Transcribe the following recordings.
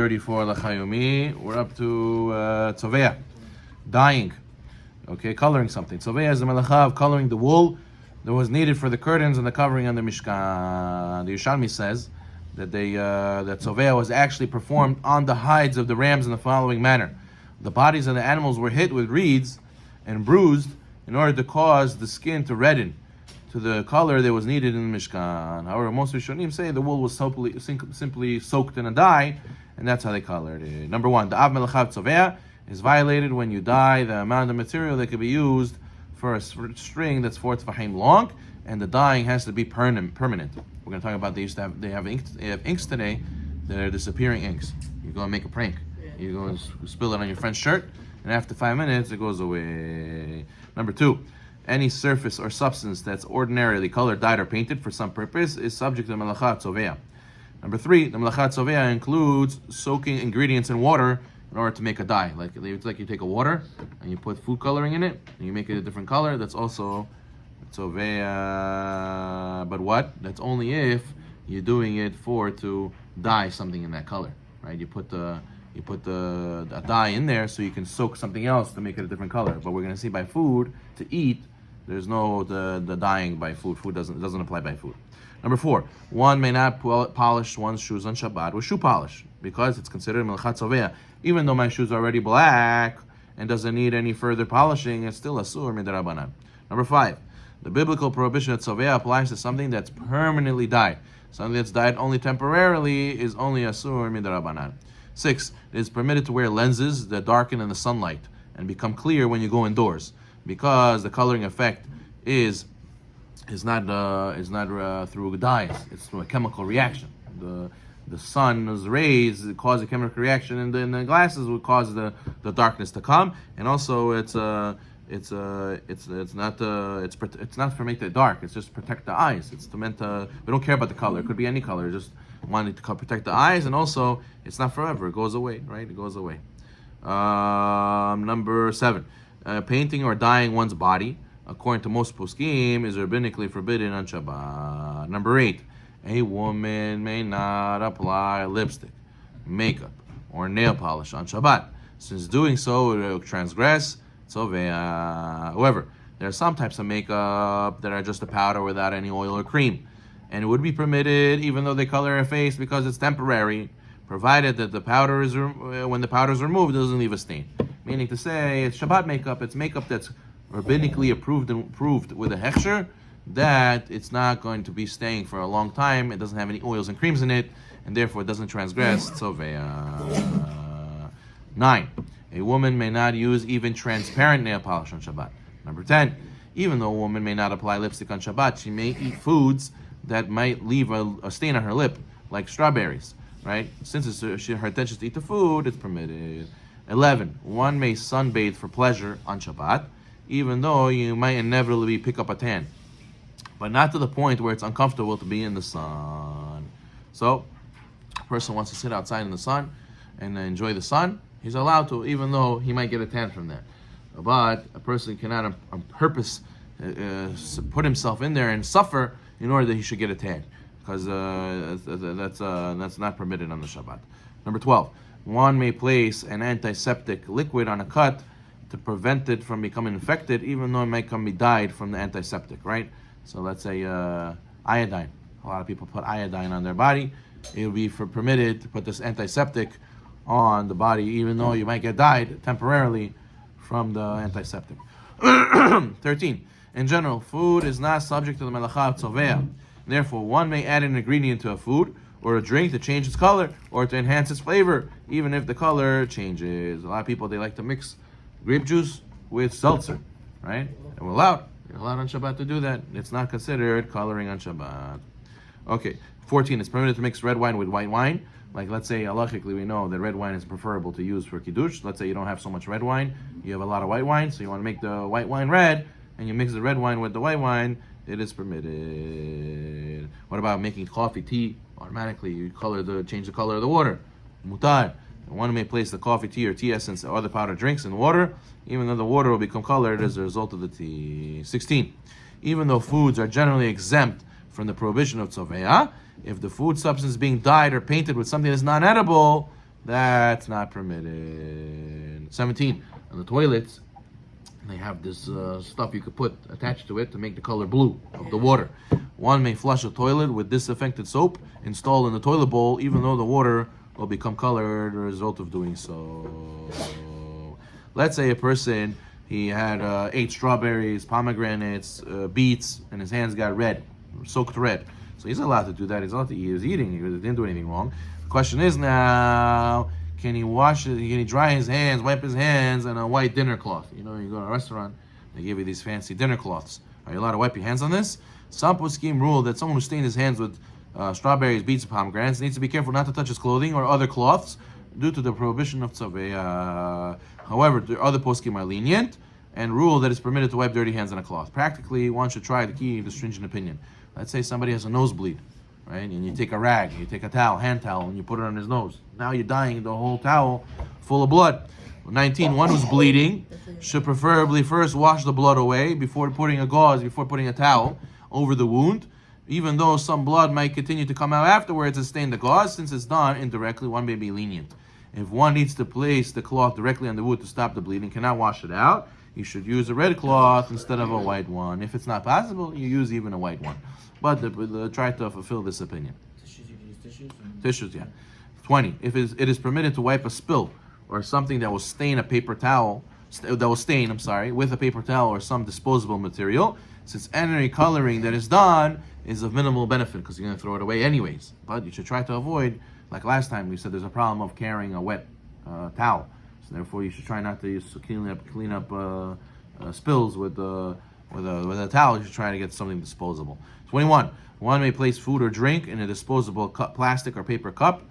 34 Yomi. We're up to Tzoveya, dyeing. Okay, coloring something. Tzoveya is the Melacha of coloring the wool that was needed for the curtains and the covering on the Mishkan. The Yerushalmi says that that Tzoveya was actually performed on the hides of the rams in the following manner. The bodies of the animals were hit with reeds and bruised in order to cause the skin to redden to the color that was needed in the Mishkan. However, most Rishonim say the wool was simply soaked in a dye, and that's how they colored it. Number one, the Av Melacha Tzoveya is violated when you dye the amount of material that could be used for a string that's 4 tefahim long, and the dyeing has to be permanent. We're going to talk about they have inks today that are disappearing inks. You go and make a prank. You go and spill it on your friend's shirt, and after 5 minutes, it goes away. Number two, any surface or substance that's ordinarily colored, dyed, or painted for some purpose is subject to the Melacha Tzoveya. Number three, the Melacha Tzoveya includes soaking ingredients in water in order to make a dye. It's like you take a water and you put food coloring in it, and you make it a different color. That's also Tzoveya. But what? That's only if you're doing it to dye something in that color, right? You put a dye in there so you can soak something else to make it a different color. But we're going to see by food to eat, there's no the dyeing by food. Food doesn't apply by food. Number four, one may not polish one's shoes on Shabbat with shoe polish because it's considered Melacha Tzoveya. Even though my shoes are already black and doesn't need any further polishing, it's still asur midarabanan. Number five, the biblical prohibition of Tzoveya applies to something that's permanently dyed. Something that's dyed only temporarily is only asur midarabanan. 6, it is permitted to wear lenses that darken in the sunlight and become clear when you go indoors, because the coloring effect is not through dyes; it's through a chemical reaction. The sun's rays cause a chemical reaction, and the glasses would cause the darkness to come. And also, it's not for make it dark. It's just to protect the eyes. It's meant to. We don't care about the color. It could be any color. Just wanting to protect the eyes, and also it's not forever. It goes away, right? It goes away. Number 7, painting or dyeing one's body, according to most poskim, is rabbinically forbidden on Shabbat. Number 8, a woman may not apply lipstick, makeup, or nail polish on Shabbat, since doing so it will transgress Tzoveya. However, there are some types of makeup that are just a powder without any oil or cream, and it would be permitted even though they color her face because it's temporary, provided that the powder is when the powder is removed, it doesn't leave a stain. Meaning to say, it's Shabbat makeup. It's makeup that's rabbinically approved with a hechsher that it's not going to be staying for a long time. It doesn't have any oils and creams in it, and therefore it doesn't transgress Tzoveya. 9, a woman may not use even transparent nail polish on Shabbat. Number 10, even though a woman may not apply lipstick on Shabbat, she may eat foods that might leave a stain on her lip, like strawberries, right? Since it's her intention to eat the food, it's permitted. 11, one may sunbathe for pleasure on Shabbat, even though you might inevitably pick up a tan, but not to the point where it's uncomfortable to be in the sun. So, a person wants to sit outside in the sun and enjoy the sun, he's allowed to, even though he might get a tan from that. But a person cannot on purpose put himself in there and suffer in order that he should get a tan, because that's not permitted on the Shabbat. Number 12, one may place an antiseptic liquid on a cut to prevent it from becoming infected, even though it might be dyed from the antiseptic, right? So let's say iodine. A lot of people put iodine on their body. It would be permitted to put this antiseptic on the body, even though you might get dyed temporarily from the antiseptic. 13, in general, food is not subject to the Melacha Tzoveya. Therefore, one may add an ingredient to a food or a drink to change its color or to enhance its flavor, even if the color changes. A lot of people, they like to mix grape juice with seltzer, right? And we're allowed. You're allowed on Shabbat to do that. It's not considered coloring on Shabbat. Okay, 14, it's permitted to mix red wine with white wine. Like, let's say, halachically, we know that red wine is preferable to use for kiddush. Let's say you don't have so much red wine, you have a lot of white wine, so you want to make the white wine red, and you mix the red wine with the white wine, it is permitted. What about making coffee, tea? Automatically, you change the color of the water. Mutar. One may place the coffee, tea, or tea essence or other powdered drinks in water, even though the water will become colored as a result of the tea. 16. Even though foods are generally exempt from the prohibition of Tzoveya, if the food substance is being dyed or painted with something that's non-edible, That's not permitted. 17. On the toilets, they have this stuff you could put attached to it to make the color blue of the water. One may flush a toilet with disinfected soap installed in the toilet bowl, even though the water will become colored as a result of doing so. Let's say a person, he had ate strawberries, pomegranates, beets, and his hands got red, soaked red. So he's allowed to do that. He's allowed to eat. He was eating. He didn't do anything wrong. The question is now, can he wash it? Can he dry his hands, wipe his hands on a white dinner cloth? You know, you go to a restaurant, they give you these fancy dinner cloths. Are you allowed to wipe your hands on this? Some poskim rule that someone who stained his hands with strawberries, beets, and pomegranates needs to be careful not to touch his clothing or other cloths due to the prohibition of Tzoveya. However, the other poskim are lenient and rule that it's permitted to wipe dirty hands on a cloth. Practically, one should try to keep the stringent opinion. Let's say somebody has a nosebleed, right? And you take a rag, you take a towel, hand towel, and you put it on his nose. Now you're dyeing the whole towel full of blood. 19, one who's bleeding should preferably first wash the blood away before putting a gauze, before putting a towel over the wound. Even though some blood might continue to come out afterwards and stain the gauze, since it's done indirectly, one may be lenient. If one needs to place the cloth directly on the wound to stop the bleeding, cannot wash it out, you should use a red cloth instead of a white one. If it's not possible, you use even a white one. But try to fulfill this opinion. Tissues, you can use tissues? Tissues, yeah. 20. If it is permitted to wipe a spill or something that will stain a paper towel, with a paper towel or some disposable material, since any coloring that is done is of minimal benefit because you're going to throw it away anyways. But you should try to avoid, like last time we said, there's a problem of carrying a wet towel. So therefore, you should try not to clean up spills with a towel. You should try to get something disposable. 21. One may place food or drink in a disposable plastic or paper cup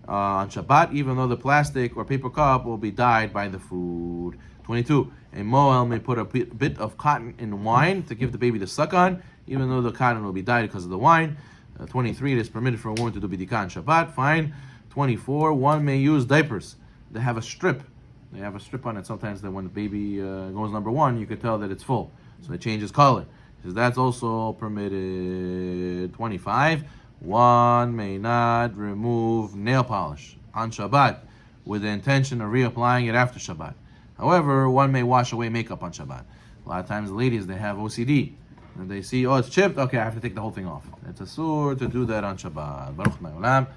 on Shabbat, even though the plastic or paper cup will be dyed by the food. 22. A moel may put a bit of cotton in wine to give the baby to suck on, even though the cotton will be dyed because of the wine. 23. It is permitted for a woman to do bidika on Shabbat. Fine. 24. One may use diapers. They have a strip. They have a strip on it. Sometimes that when the baby goes number one, you can tell that it's full. So it changes color. Says that's also permitted. 25. One may not remove nail polish on Shabbat with the intention of reapplying it after Shabbat. However, one may wash away makeup on Shabbat. A lot of times, ladies, they have OCD. And they see, oh, it's chipped. Okay, I have to take the whole thing off. It's a sur to do that on Shabbat. Baruch Olam.